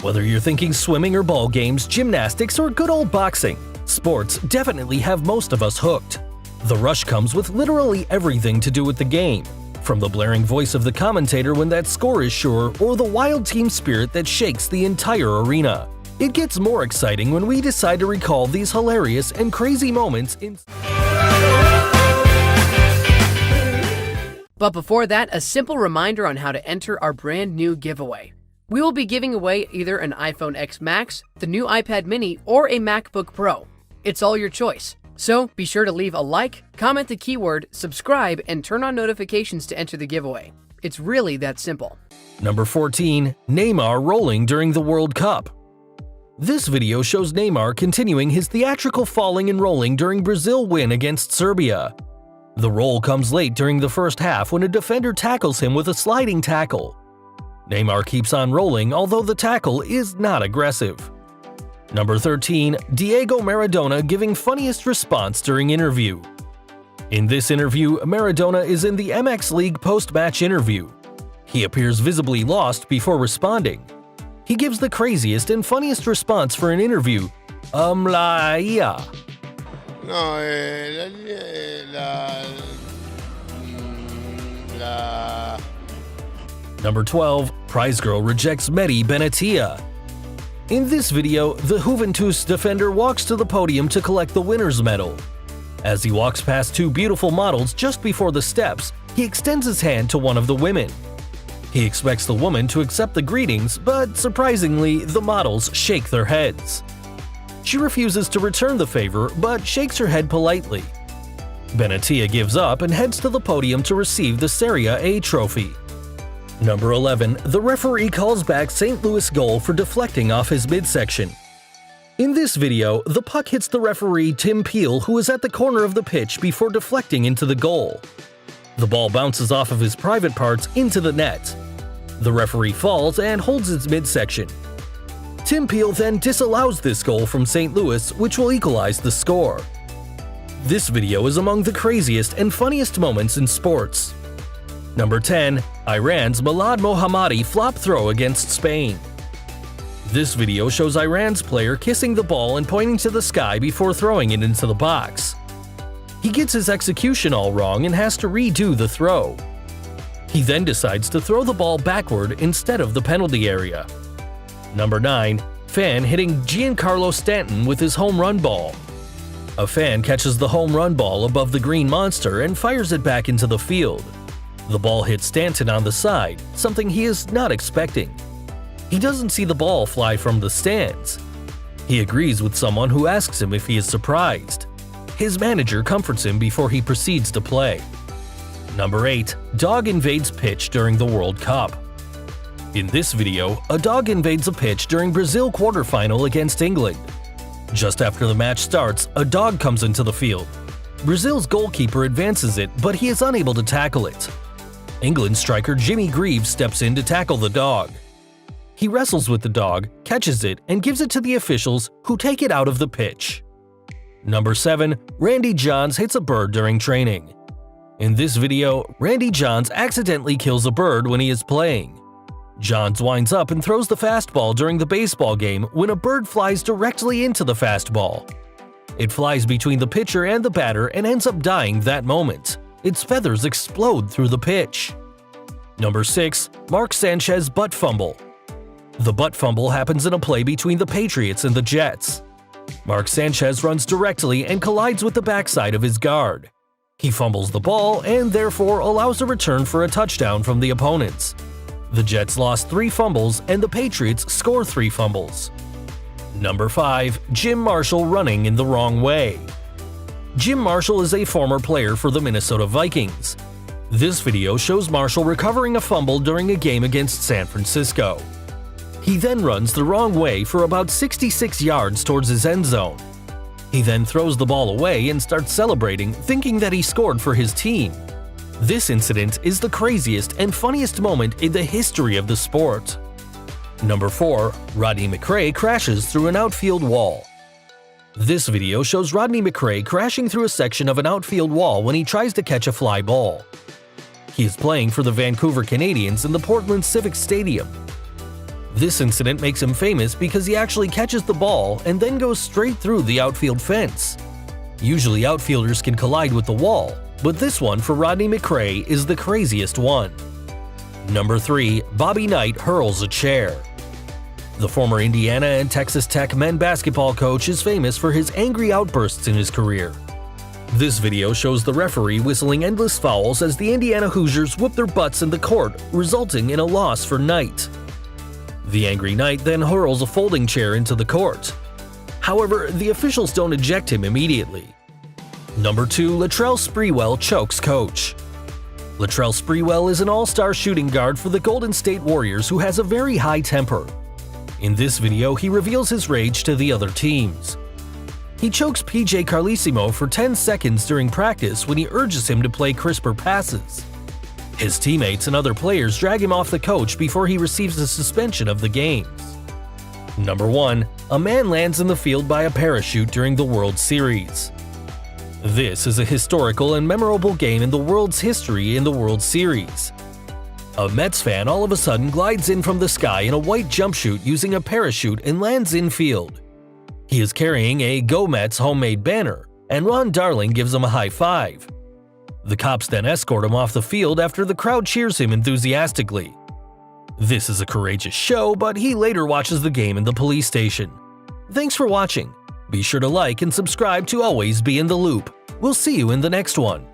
Whether you're thinking swimming or ball games, gymnastics, or good old boxing, sports definitely have most of us hooked. The rush comes with literally everything to do with the game, from the blaring voice of the commentator when that score is sure, or the wild team spirit that shakes the entire arena. It gets more exciting when we decide to recall these hilarious and crazy moments in. But before that, a simple reminder on how to enter our brand new giveaway. We will be giving away either an iPhone X Max, the new iPad mini, or a MacBook Pro. It's all your choice. So be sure to leave a like, comment the keyword, subscribe, and turn on notifications to enter the giveaway. It's really that simple. Number 14. Neymar rolling during the World Cup. This video shows Neymar continuing his theatrical falling and rolling during Brazil win against Serbia. The roll comes late during the first half when a defender tackles him with a sliding tackle. Neymar keeps on rolling, although the tackle is not aggressive. Number 13. Diego Maradona giving funniest response during interview. In this interview, Maradona is in the MX League post-match interview. He appears visibly lost before responding. He gives the craziest and funniest response for an interview, la IA. No, Number 12. Prize Girl rejects Mehdi Benatia. In this video, the Juventus defender walks to the podium to collect the winner's medal. As he walks past two beautiful models just before the steps, he extends his hand to one of the women. He expects the woman to accept the greetings, but surprisingly, the models shake their heads. She refuses to return the favor, but shakes her head politely. Benatia gives up and heads to the podium to receive the Serie A trophy. Number 11. The referee calls back St. Louis goal for deflecting off his midsection. In this video, the puck hits the referee Tim Peel, who is at the corner of the pitch before deflecting into the goal. The ball bounces off of his private parts into the net. The referee falls and holds his midsection. Tim Peel then disallows this goal from St. Louis, which will equalize the score. This video is among the craziest and funniest moments in sports. Number 10. Iran's Milan Mohammadi flop throw against Spain. This video shows Iran's player kissing the ball and pointing to the sky before throwing it into the box. He gets his execution all wrong and has to redo the throw. He then decides to throw the ball backward instead of the penalty area. Number 9. Fan hitting Giancarlo Stanton with his home run ball. A fan catches the home run ball above the green monster and fires it back into the field. The ball hits Stanton on the side, something he is not expecting. He doesn't see the ball fly from the stands. He agrees with someone who asks him if he is surprised. His manager comforts him before he proceeds to play. Number 8. Dog invades pitch during the World Cup. In this video, a dog invades a pitch during Brazil quarterfinal against England. Just after the match starts, a dog comes into the field. Brazil's goalkeeper advances it, but he is unable to tackle it. England striker Jimmy Greaves steps in to tackle the dog. He wrestles with the dog, catches it, and gives it to the officials, who take it out of the pitch. Number 7. Randy Johns hits a bird during training. In this video, Randy Johns accidentally kills a bird when he is playing. Johns winds up and throws the fastball during the baseball game when a bird flies directly into the fastball. It flies between the pitcher and the batter and ends up dying that moment. Its feathers explode through the pitch. Number 6. Mark Sanchez butt fumble. The butt fumble happens in a play between the Patriots and the Jets. Mark Sanchez runs directly and collides with the backside of his guard. He fumbles the ball and therefore allows a return for a touchdown from the opponents. The Jets lost 3 fumbles and the Patriots score 3 fumbles. Number 5. Jim Marshall running in the wrong way. Jim Marshall is a former player for the Minnesota Vikings. This video shows Marshall recovering a fumble during a game against San Francisco. He then runs the wrong way for about 66 yards towards his end zone. He then throws the ball away and starts celebrating, thinking that he scored for his team. This incident is the craziest and funniest moment in the history of the sport. Number 4. Rodney McCray crashes through an outfield wall. This video shows Rodney McCray crashing through a section of an outfield wall when he tries to catch a fly ball. He is playing for the Vancouver Canadians in the Portland Civic Stadium. This incident makes him famous because he actually catches the ball and then goes straight through the outfield fence. Usually outfielders can collide with the wall, but this one for Rodney McCray is the craziest one. Number 3. Bobby Knight hurls a chair. The former Indiana and Texas Tech men basketball coach is famous for his angry outbursts in his career. This video shows the referee whistling endless fouls as the Indiana Hoosiers whip their butts in the court, resulting in a loss for Knight. The angry Knight then hurls a folding chair into the court. However, the officials don't eject him immediately. Number 2. Latrell Sprewell chokes coach. Latrell Sprewell is an all-star shooting guard for the Golden State Warriors who has a very high temper. In this video, he reveals his rage to the other teams. He chokes PJ Carlesimo for 10 seconds during practice when he urges him to play crisper passes. His teammates and other players drag him off the coach before he receives a suspension of the games. Number 1. A man lands in the field by a parachute during the World Series. This is a historical and memorable game in the world's history in the World Series. A Mets fan all of a sudden glides in from the sky in a white jumpsuit using a parachute and lands infield. He is carrying a Go Mets homemade banner, and Ron Darling gives him a high five. The cops then escort him off the field after the crowd cheers him enthusiastically. This is a courageous show, but he later watches the game in the police station. Thanks for watching. Be sure to like and subscribe to always be in the loop. We'll see you in the next one.